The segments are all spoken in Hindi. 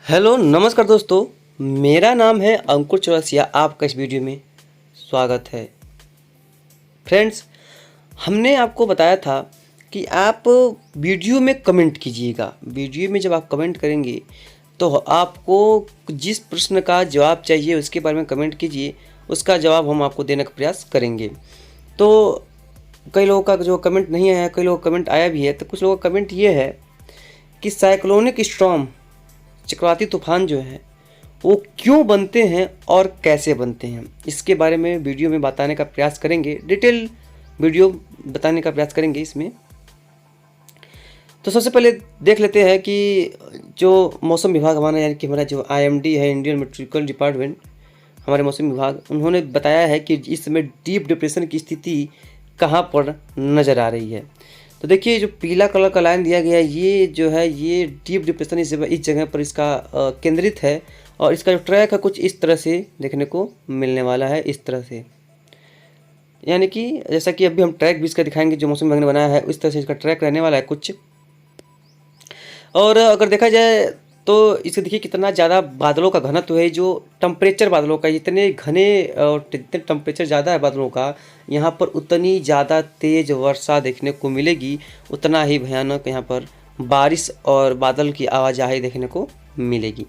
हेलो नमस्कार दोस्तों। मेरा नाम है अंकुर चौरसिया। आपका इस वीडियो में स्वागत है। फ्रेंड्स, हमने आपको बताया था कि आप वीडियो में कमेंट कीजिएगा। वीडियो में जब आप कमेंट करेंगे तो आपको जिस प्रश्न का जवाब चाहिए उसके बारे में कमेंट कीजिए, उसका जवाब हम आपको देने का प्रयास करेंगे। तो कई लोगों का जो कमेंट नहीं आया, कई लोगों का कमेंट आया भी है। तो कुछ लोगों का कमेंट ये है कि साइक्लोनिक स्टॉर्म, चक्रवाती तूफान जो है वो क्यों बनते हैं और कैसे बनते हैं, इसके बारे में वीडियो में बताने का प्रयास करेंगे। डिटेल वीडियो बताने का प्रयास करेंगे इसमें। तो सबसे पहले देख लेते हैं कि जो मौसम विभाग हमारा, यानी कि हमारा जो IMD है, इंडियन मेट्रोलॉजिकल डिपार्टमेंट, हमारे मौसम विभाग, उन्होंने बताया है कि इस समय डीप डिप्रेशन की स्थिति कहाँ पर नज़र आ रही है। तो देखिए, जो पीला कलर का लाइन दिया गया है, ये जो है ये डीप डिप्रेशन इस जगह पर इसका केंद्रित है। और इसका जो ट्रैक है कुछ इस तरह से देखने को मिलने वाला है, इस तरह से। यानी कि जैसा कि अभी हम ट्रैक भी इसका दिखाएंगे जो मौसम विभाग ने बनाया है, उस तरह से इसका ट्रैक रहने वाला है कुछ। और अगर देखा जाए तो इसे देखिए कितना ज़्यादा बादलों का घनत्व है। जो टेम्परेचर बादलों का इतने घने और जितने टेम्परेचर ज़्यादा है बादलों का, यहाँ पर उतनी ज़्यादा तेज़ वर्षा देखने को मिलेगी, उतना ही भयानक यहाँ पर बारिश और बादल की आवाजाही देखने को मिलेगी।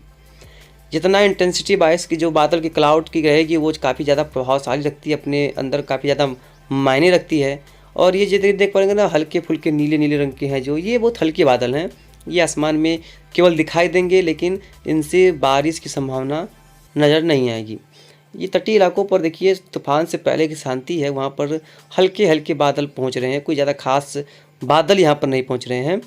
जितना इंटेंसिटी बारिश की, जो बादल की क्लाउड की रहेगी, वो काफ़ी ज़्यादा प्रभावशाली रखती है, अपने अंदर काफ़ी ज़्यादा मायने रखती है। और ये जो देख पाएंगे ना, हल्के फुल्के नीले नीले रंग के हैं, जो ये बहुत हल्के बादल हैं। ये आसमान में केवल दिखाई देंगे, लेकिन इनसे बारिश की संभावना नज़र नहीं आएगी। ये तटीय इलाकों पर देखिए, तूफान से पहले की शांति है, वहाँ पर हल्के हल्के बादल पहुँच रहे हैं, कोई ज़्यादा खास बादल यहाँ पर नहीं पहुँच रहे हैं।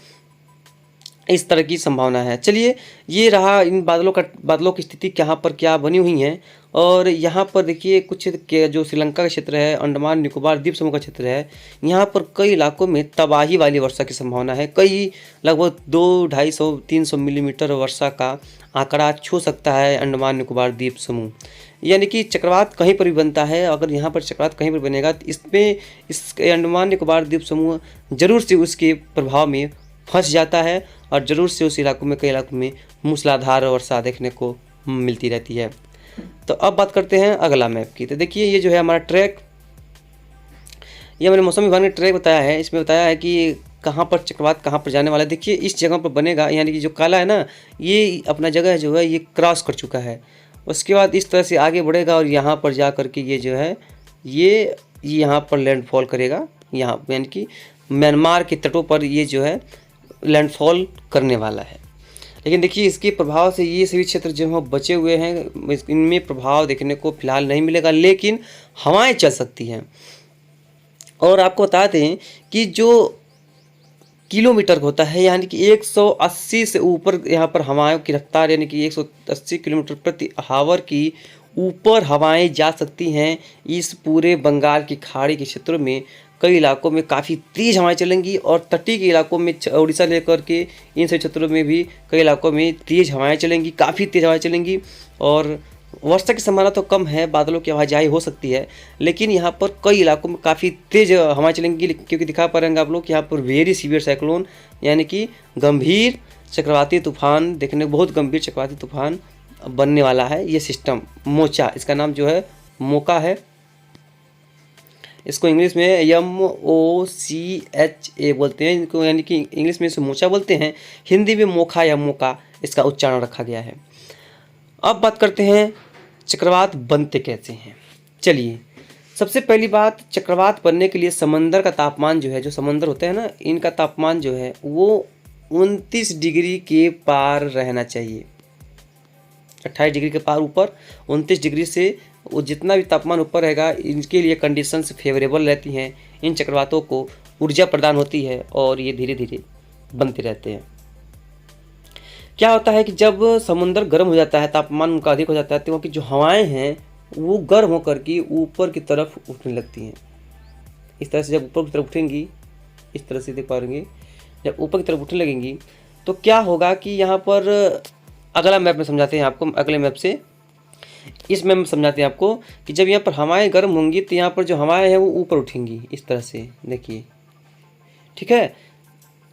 इस तरह की संभावना है। चलिए, ये रहा इन बादलों की स्थिति कहाँ पर क्या बनी हुई हैं। और यहाँ पर देखिए कुछ के जो श्रीलंका का क्षेत्र है, अंडमान निकोबार द्वीप समूह का क्षेत्र है, यहाँ पर कई इलाकों में तबाही वाली वर्षा की संभावना है। कई लगभग 200-250-300 मिलीमीटर वर्षा का आंकड़ा छू सकता है अंडमान निकोबार द्वीप समूह। यानी कि चक्रवात कहीं पर भी बनता है, अगर यहाँ पर चक्रवात कहीं पर बनेगा तो इसमें इस अंडमान निकोबार द्वीप समूह ज़रूर से उसके प्रभाव में फंस जाता है, और ज़रूर से उस इलाकों में, कई इलाकों में मूसलाधार वर्षा देखने को मिलती रहती है। तो अब बात करते हैं अगला मैप की। तो देखिए, ये जो है हमारा ट्रैक, ये हमारे मौसम विभाग ने ट्रैक बताया है। इसमें बताया है कि कहाँ पर चक्रवात कहाँ पर जाने वाला है। देखिए, इस जगह पर बनेगा, यानी कि जो काला है ना, ये अपना जगह जो है ये क्रॉस कर चुका है। उसके बाद इस तरह से आगे बढ़ेगा और यहाँ पर जा कर के ये जो है ये यहाँ पर लैंडफॉल करेगा। यहाँ यानी कि म्यांमार के तटों पर ये जो है लैंडफॉल करने वाला है। लेकिन देखिए, इसके प्रभाव से ये सभी क्षेत्र जो हैं बचे हुए हैं, इनमें प्रभाव देखने को फिलहाल नहीं मिलेगा, लेकिन हवाएं चल सकती हैं। और आपको बता दें कि जो किलोमीटर होता है, यानी कि 180 से ऊपर यहाँ पर हवाओं की रफ्तार, यानी कि 180 किलोमीटर प्रति आवर की ऊपर हवाएं जा सकती हैं। इस पूरे बंगाल की खाड़ी के क्षेत्रों में कई इलाकों में काफ़ी तेज़ हवाएं चलेंगी, और तटीय के इलाकों में उड़ीसा लेकर के इन सभी क्षेत्रों में भी कई इलाकों में तेज़ हवाएं चलेंगी, काफ़ी तेज़ हवाएं चलेंगी। और वर्षा की संभावना तो कम है, बादलों की आवाजाही हो सकती है, लेकिन यहाँ पर कई इलाकों में काफ़ी तेज़ हवाएं चलेंगी। क्योंकि दिखा पा रहे हैं आप लोग यहाँ पर वेरी सीवियर साइक्लोन, यानी कि गंभीर चक्रवाती तूफान देखने, बहुत गंभीर चक्रवाती तूफान बनने वाला है। ये सिस्टम मोचा, इसका नाम जो है मोका है। इसको इंग्लिश में MOCHA बोलते हैं इनको, यानी कि इंग्लिश में इसे मोचा बोलते हैं, हिंदी में मोखा या मोका इसका उच्चारण रखा गया है। अब बात करते हैं चक्रवात बनते कैसे हैं। चलिए, सबसे पहली बात, चक्रवात बनने के लिए समंदर का तापमान जो है, जो समंदर होते हैं ना, इनका तापमान जो है वो 29 डिग्री के पार रहना चाहिए। 28 डिग्री के पार ऊपर, 29 डिग्री से वो जितना भी तापमान ऊपर रहेगा, इनके लिए कंडीशंस फेवरेबल रहती हैं। इन चक्रवातों को ऊर्जा प्रदान होती है और ये धीरे धीरे बनते रहते हैं। क्या होता है कि जब समुद्र गर्म हो जाता है, तापमान उनका अधिक हो जाता है, तो वहाँ की जो हवाएं हैं वो गर्म होकर के ऊपर की तरफ उठने लगती हैं। इस तरह से जब ऊपर की तरफ उठेंगी, इस तरह से देख पाएंगे, जब ऊपर की तरफ उठने लगेंगी तो क्या होगा कि यहाँ पर अगला मैप में समझाते हैं आपको, अगले मैप से इस मैप में समझाते हैं आपको कि जब यहाँ पर हवाएं गर्म होंगी तो यहाँ पर जो हवाएं हैं वो ऊपर उठेंगी, इस तरह से देखिए, ठीक है।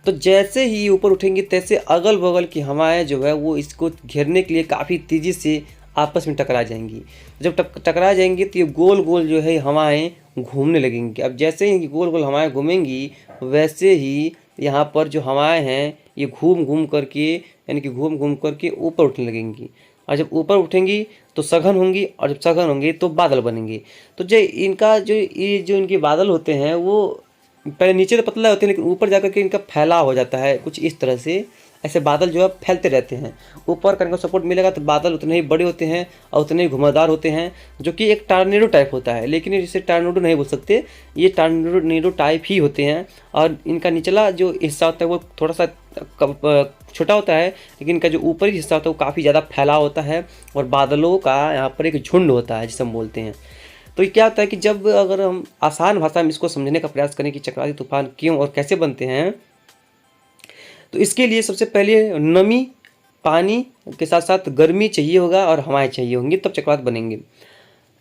तो जैसे ही ऊपर उठेंगी तैसे अगल बगल की हवाएं जो है वो इसको घेरने के लिए काफ़ी तेज़ी से आपस में टकरा जाएंगी। जब टकरा जाएंगी तो ये गोल गोल जो है हवाएं घूमने लगेंगी। अब जैसे ही गोल गोल हवाएं घूमेंगी वैसे ही यहाँ पर जो हवाएं हैं ये घूम घूम करके यानी कि घूम घूम करके ऊपर उठने लगेंगी। और जब ऊपर उठेंगी तो सघन होंगी, और जब सघन होंगी तो बादल बनेंगे। तो जो इनका ये जो इनके बादल होते हैं वो पहले नीचे तो पतला होते हैं, लेकिन ऊपर जाकर के इनका फैलाव हो जाता है कुछ इस तरह से। ऐसे बादल जो है फैलते रहते हैं। ऊपर का इनको सपोर्ट मिलेगा तो बादल उतने ही बड़े होते हैं और उतने ही घुमावदार होते हैं, जो कि एक टार्नेडो टाइप होता है। लेकिन इसे टार्नेडो नहीं बोल सकते, ये टार्नेडो टाइप ही होते हैं। और इनका निचला जो हिस्सा होता है वो थोड़ा सा छोटा होता है, लेकिन इनका जो ऊपरी हिस्सा होता है वो काफ़ी ज़्यादा फैलाव होता है। और बादलों का यहाँ पर एक झुंड होता है जिसे हम बोलते हैं। तो ये क्या होता है कि जब अगर हम आसान भाषा में इसको समझने का प्रयास करें कि चक्रवाती तूफान क्यों और कैसे बनते हैं, तो इसके लिए सबसे पहले नमी, पानी के साथ साथ गर्मी चाहिए होगा और हवाएं चाहिए होंगी, तब चक्रवात बनेंगे।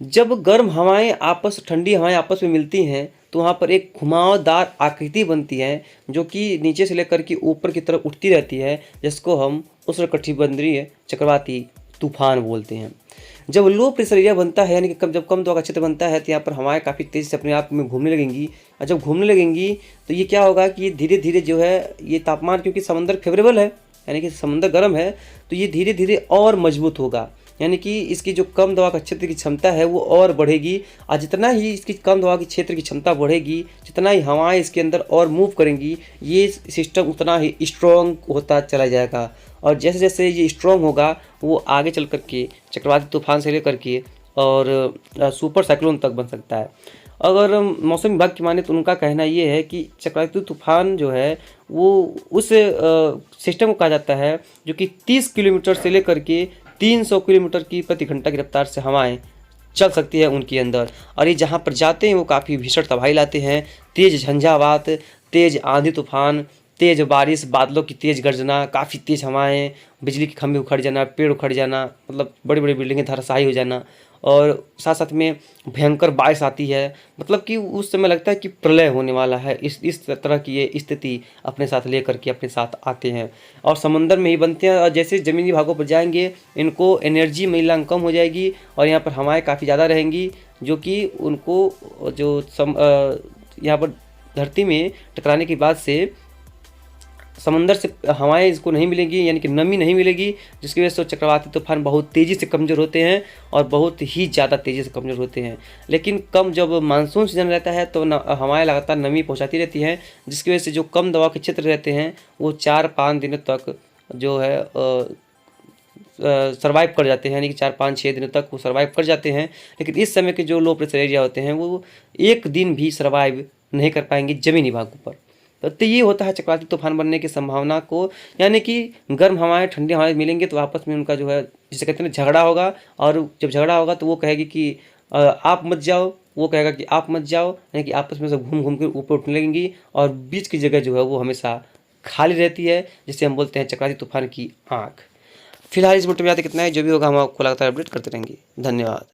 जब गर्म हवाएं ठंडी हवाएं आपस में मिलती हैं तो वहाँ पर एक घुमावदार आकृति बनती है, जो कि नीचे से लेकर के ऊपर की तरफ उठती रहती है, जिसको हम उष्णकटिबंधीय चक्रवाती तूफान बोलते हैं। जब लो प्रेशर एरिया बनता है यानी कि जब कम दबाव का क्षेत्र बनता है तो यहाँ पर हवाएं काफ़ी तेज़ी से अपने आप में घूमने लगेंगी। और जब घूमने लगेंगी तो ये क्या होगा कि ये धीरे धीरे जो है ये तापमान, क्योंकि समंदर फेवरेबल है यानी कि समंदर गर्म है, तो ये धीरे धीरे और मजबूत होगा। यानी कि इसकी जो कम दबाव का क्षेत्र की क्षमता है वो और बढ़ेगी। और जितना ही इसकी कम दबाव के क्षेत्र की क्षमता बढ़ेगी, जितना ही हवाएं इसके अंदर और मूव करेंगी, ये सिस्टम उतना ही स्ट्रॉन्ग होता चला जाएगा। और जैसे जैसे ये स्ट्रॉन्ग होगा वो आगे चल करके चक्रवाती तूफान से लेकर के और सुपर साइक्लोन तक बन सकता है। अगर मौसम विभाग की माने तो उनका कहना ये है कि चक्रवाती तूफान जो है वो उस सिस्टम को कहा जाता है जो कि 30 किलोमीटर से लेकर के 300 किलोमीटर की प्रति घंटा की रफ्तार से हवाएं चल सकती है उनके अंदर। और ये जहाँ पर जाते हैं वो काफ़ी भीषण तबाही लाते हैं। तेज़ झंझावात, तेज़ आंधी तूफान, तेज़ बारिश, बादलों की तेज़ गर्जना, काफ़ी तेज़ हवाएं, बिजली के खंभे उखड़ जाना, पेड़ उखड़ जाना, मतलब बड़ी बड़ी बिल्डिंगें धराशायी हो जाना, और साथ साथ में भयंकर बारिश आती है। मतलब कि उस समय लगता है कि प्रलय होने वाला है। इस तरह की ये स्थिति अपने साथ लेकर के अपने साथ आते हैं और समंदर में ही बनते हैं। और जैसे ज़मीनी भागों पर जाएंगे इनको एनर्जी मिलना कम हो जाएगी और यहाँ पर हवाएं काफ़ी ज़्यादा रहेंगी, जो कि उनको जो यहाँ पर धरती में टकराने के बाद से समंदर से हवाएं इसको नहीं मिलेंगी, यानी कि नमी नहीं मिलेगी, जिसकी वजह से चक्रवाती तूफान बहुत तेज़ी से कमज़ोर होते हैं और बहुत ही ज़्यादा तेज़ी से कमज़ोर होते हैं। लेकिन कम जब मानसून सीजन रहता है तो हवाएं लगातार नमी पहुंचाती रहती हैं, जिसकी वजह से जो कम दबाव के क्षेत्र रहते हैं वो 4-5 दिनों तक जो है सर्वाइव कर जाते हैं, यानी कि 4-5-6 दिनों तक वो सर्वाइव कर जाते हैं। लेकिन इस समय के जो लो प्रेशर एरिया होते हैं वो एक दिन भी सर्वाइव नहीं कर पाएंगे ज़मीनी भागों पर। तो ये होता है चक्रवाती तूफान बनने की संभावना को, यानी कि गर्म हवाएं ठंडी हवाएं मिलेंगे तो आपस में उनका जो है जिसे कहते हैं झगड़ा होगा। और जब झगड़ा होगा तो वो कहेगी कि आप मत जाओ, वो कहेगा कि आप मत जाओ, यानी कि आपस में सब घूम घूम कर ऊपर उठने लगेंगी और बीच की जगह जो है वो हमेशा खाली रहती है, जिसे हम बोलते हैं चक्रवाती तूफान की आँख। फिलहाल इस वीडियो में याद कितना है, जो भी होगा हम आपको लगातार अपडेट करते रहेंगे। धन्यवाद।